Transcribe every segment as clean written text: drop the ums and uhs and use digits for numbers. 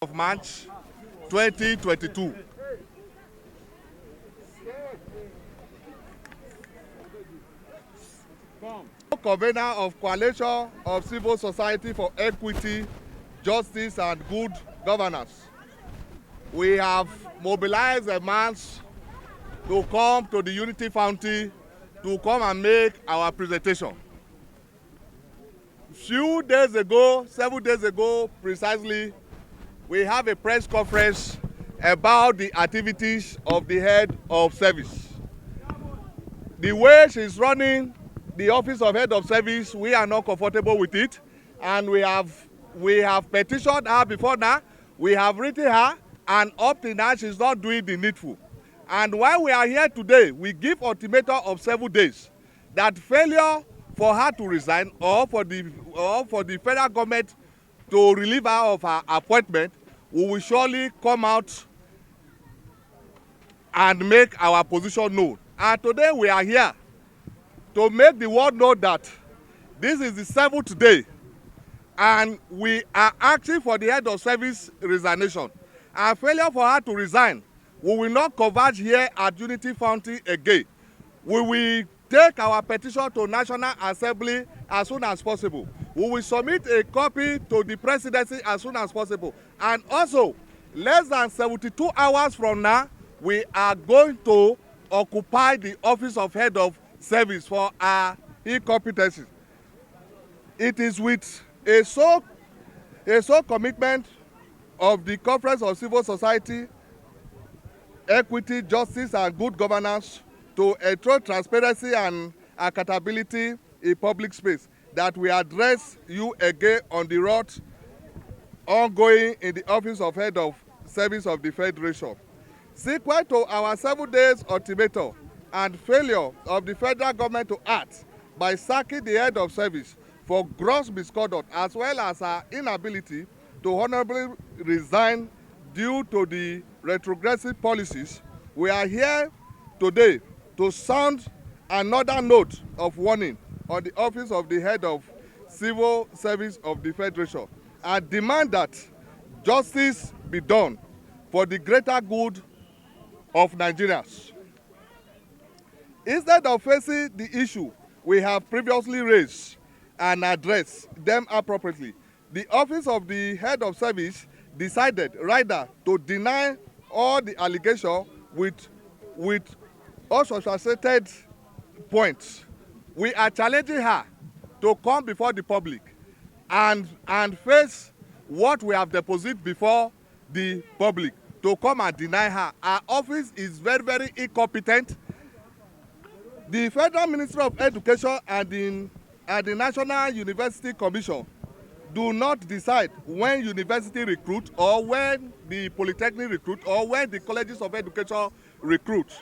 of March 2022. Co-convener of Coalition of Civil Society for Equity, Justice and Good Governance. We have mobilized a mass to come to the Unity Fountain to come and make our presentation. Few days ago, 7 days ago precisely, we have a press conference about the activities of the head of service. The way she's running the office of head of service, we are not comfortable with it, and we have petitioned her before now. We have written her, and up to now she's not doing the needful. And while we are here today, we give ultimatum of 7 days that failure for her to resign or for the federal government to relieve her of her appointment, we will surely come out and make our position known. And today we are here to make the world know that this is the 7th day and we are asking for the head of service resignation. And failure for her to resign, we will not converge here at Unity Fountain again. We will take our petition to National Assembly as soon as possible. We will submit a copy to the presidency as soon as possible. And also, less than 72 hours from now, we are going to occupy the office of head of service for our incompetencies. It is with a sole commitment of the Conference of Civil Society, Equity, Justice and Good Governance to ensure transparency and accountability in public space that we address you again on the road ongoing in the office of head of service of the Federation. Sequent to our 7 days ultimatum and failure of the federal government to act by sacking the head of service for gross misconduct, as well as our inability to honourably resign due to the retrogressive policies, we are here today to sound another note of warning on the office of the head of civil service of the Federation and demand that justice be done for the greater good of Nigerians. Instead of facing the issue we have previously raised and address them appropriately, the office of the head of service decided rather to deny all the allegations with unsubstantiated points. We are challenging her to come before the public and face what we have deposited before the public, to come and deny her. Our office is very, very incompetent. The Federal Ministry of Education and the National University Commission do not decide when university recruit or when the polytechnic recruit or when the colleges of education recruit.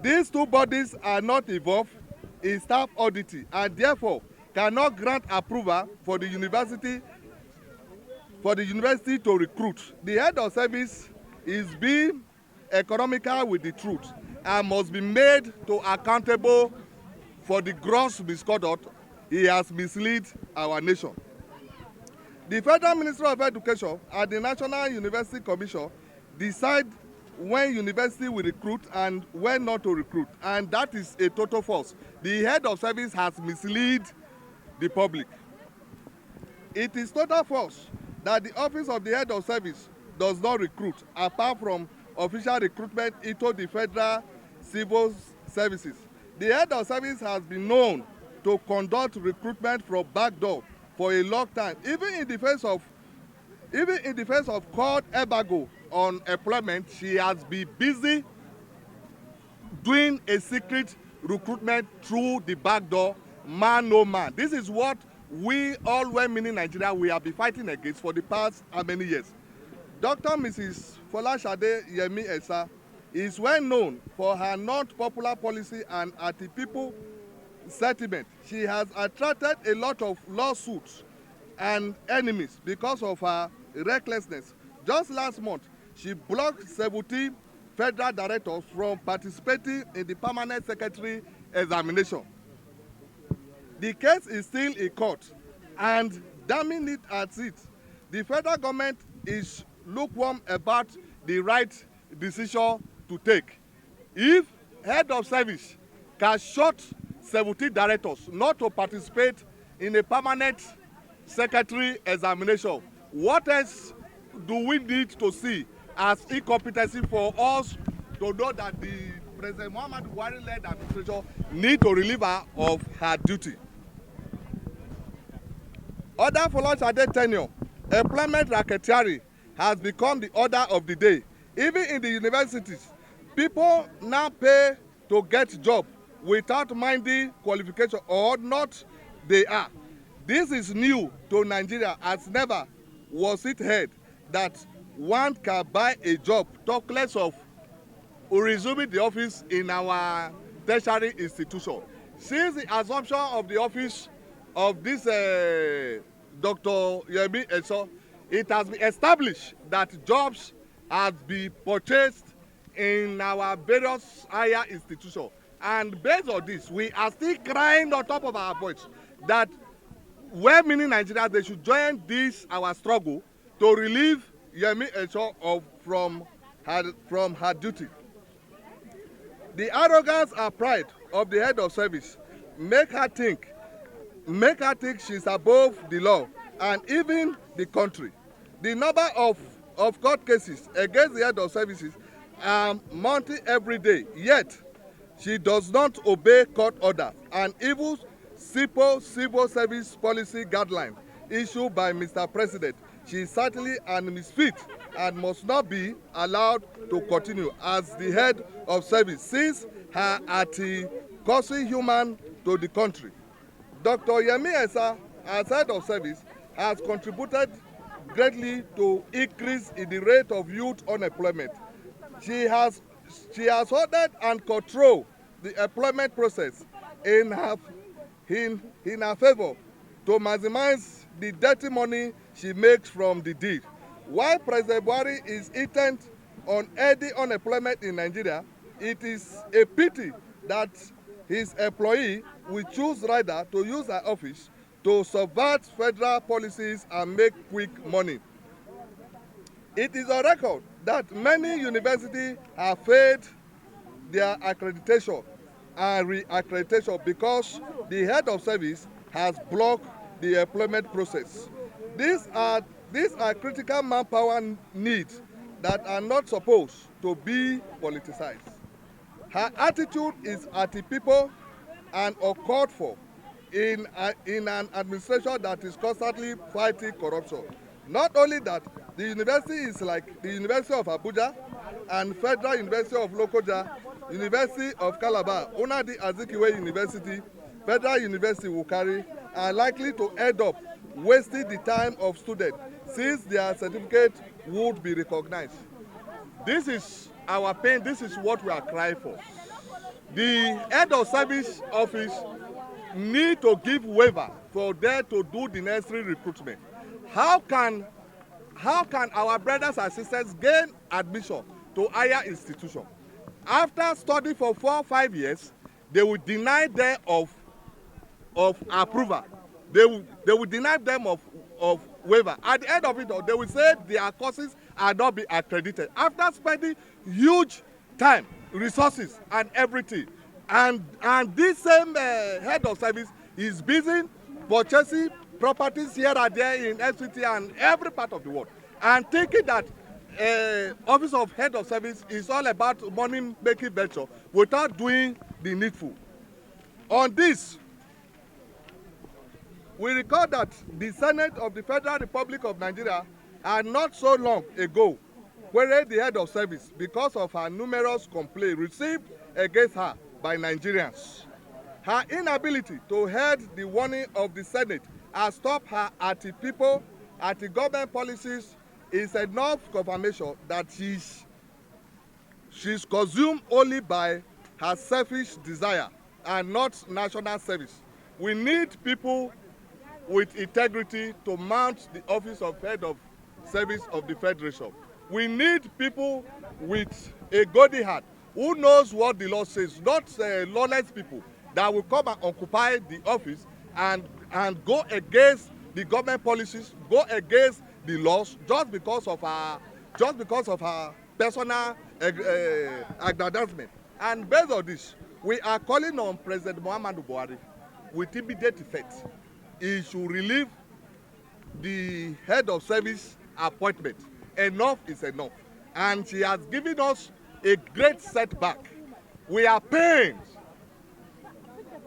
These two bodies are not involved in staff auditing and therefore cannot grant approval for the university to recruit. The head of service is being economical with the truth and must be made to accountable for the gross misconduct he has misled our nation. The Federal Ministry of Education and the National University Commission decide when university will recruit and when not to recruit, and that is a total false. The head of service has misled the public. It is total false that the office of the head of service does not recruit apart from official recruitment into the federal civil services. The head of service has been known to conduct recruitment from backdoor for a long time, even in the face of court embargo on employment. She has been busy doing a secret recruitment through the backdoor, man no man. This is what we all well-meaning Nigeria we have been fighting against for the past how many years. Dr. Mrs. Folashade Yemi Esan is well known for her not popular policy and anti-people sentiment. She has attracted a lot of lawsuits and enemies because of her recklessness. Just last month, she blocked 17 federal directors from participating in the permanent secretary examination. The case is still in court, and damning it at it, The federal government is lukewarm about the right decision to take. If head of service can short 17 directors not to participate in a permanent secretary examination, what else do we need to see as incompetency for us to know that the President Muhammadu Buhari-led administration need to relieve her of her duty? Under Folashade tenure, employment racketeering has become the order of the day. Even in the universities, people now pay to get job without minding qualification or not they are. This is new to Nigeria, as never was it heard that one can buy a job, talk less of resuming the office in our tertiary institution. Since the assumption of the office of this Dr. Yemi Esan, it has been established that jobs have been purchased in our various higher institutions. And based on this, we are still crying on top of our voice that well-meaning Nigeria, they should join this our struggle to relieve Yemi Esan from her duty. The arrogance and pride of the head of service make her think she's above the law and even the country. The number of court cases against the head of services are mounting every day, yet she does not obey court order and even simple civil service policy guidelines issued by Mr. President. She is certainly an misfit and must not be allowed to continue as the head of service since her acting causing human to the country. Dr. Yemi Esan, as head of service, has contributed greatly to increase in the rate of youth unemployment. She has ordered and controlled the employment process in her favor to maximize the dirty money she makes from the deed. While President Buhari is intent on ending unemployment in Nigeria, it is a pity that his employee will choose rather to use her office to subvert federal policies and make quick money. It is on record that many universities have failed their accreditation and re-accreditation because the head of service has blocked the employment process. These are critical manpower needs that are not supposed to be politicized. Her attitude is anti-people and uncalled for in an administration that is constantly fighting corruption. Not only that, the university is like the University of Abuja and Federal University of Lokoja, University of Calabar, Unadi Azikiwe University, Federal University Wukari are likely to end up wasting the time of students since their certificate would be recognized. This is our pain. This is what we are crying for. The head of service office need to give waiver for them to do the necessary recruitment. How can our brothers and sisters gain admission to higher institutions? After studying for 4 or 5 years, they will deny them of approval. They will deny them of waiver. At the end of it all, they will say their courses are not being accredited. After spending huge time, resources, and everything, and this same head of service is busy purchasing properties here and there in FCT and every part of the world, and thinking that office of head of service is all about money making venture without doing the needful. On this, we recall that the Senate of the Federal Republic of Nigeria had not so long ago queried the head of service because of her numerous complaints received against her by Nigerians. Her inability to heed the warning of the Senate has stopped her anti-people, anti-government policies is enough confirmation that she's consumed only by her selfish desire and not national service. We need people with integrity to mount the office of head of service of the Federation. We need people with a golden heart who knows what the law says, not lawless people that will come and occupy the office and go against the government policies, go against the laws just because of her personal aggrandizement. And based on this, we are calling on President Muhammadu Buhari with immediate effect. He should relieve the head of service appointment. Enough is enough. And she has given us a great setback. We are pained.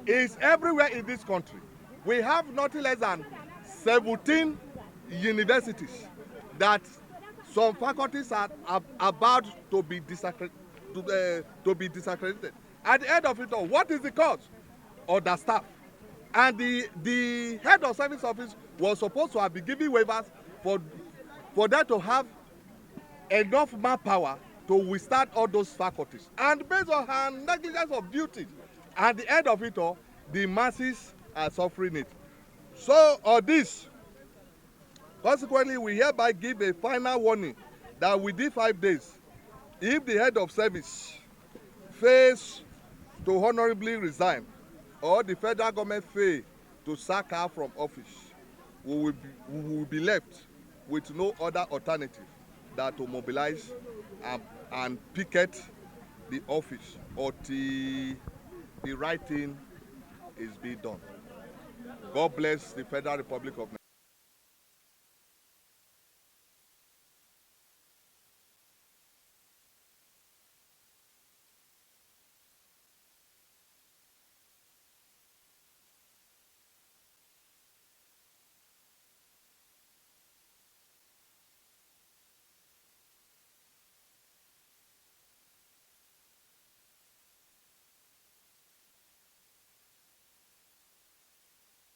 It's everywhere in this country. We have nothing less than 17 universities that some faculties are about to be disaccredited. At the end of it all, what is the cause? Understaff. And the head of service office was supposed to have been giving waivers for them to have enough manpower to withstand all those faculties. And based on her negligence of duty, at the end of it all, the masses are suffering it. So on this, consequently, we hereby give a final warning that within 5 days, if the head of service fails to honourably resign or the federal government fail to sack her from office, we will be left with no other alternative than to mobilize and picket the office until the right thing is being done. God bless the Federal Republic of Nigeria.